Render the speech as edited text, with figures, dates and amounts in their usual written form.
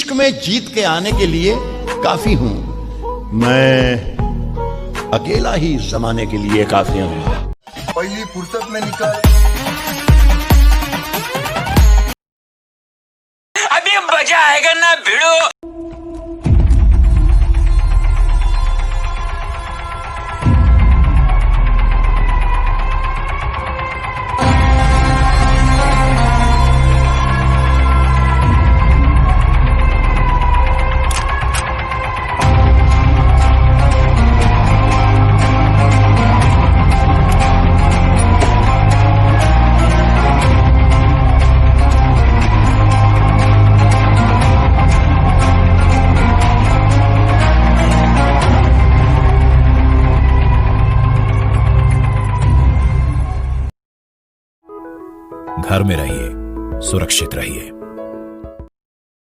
इश्क में जीत के आने के लिए काफी हूं, मैं अकेला ही जमाने के लिए काफी हूं। पहली फुर्सत में निकल, अभी मजा आएगा ना भिड़ो। घर में रहिए, सुरक्षित रहिए।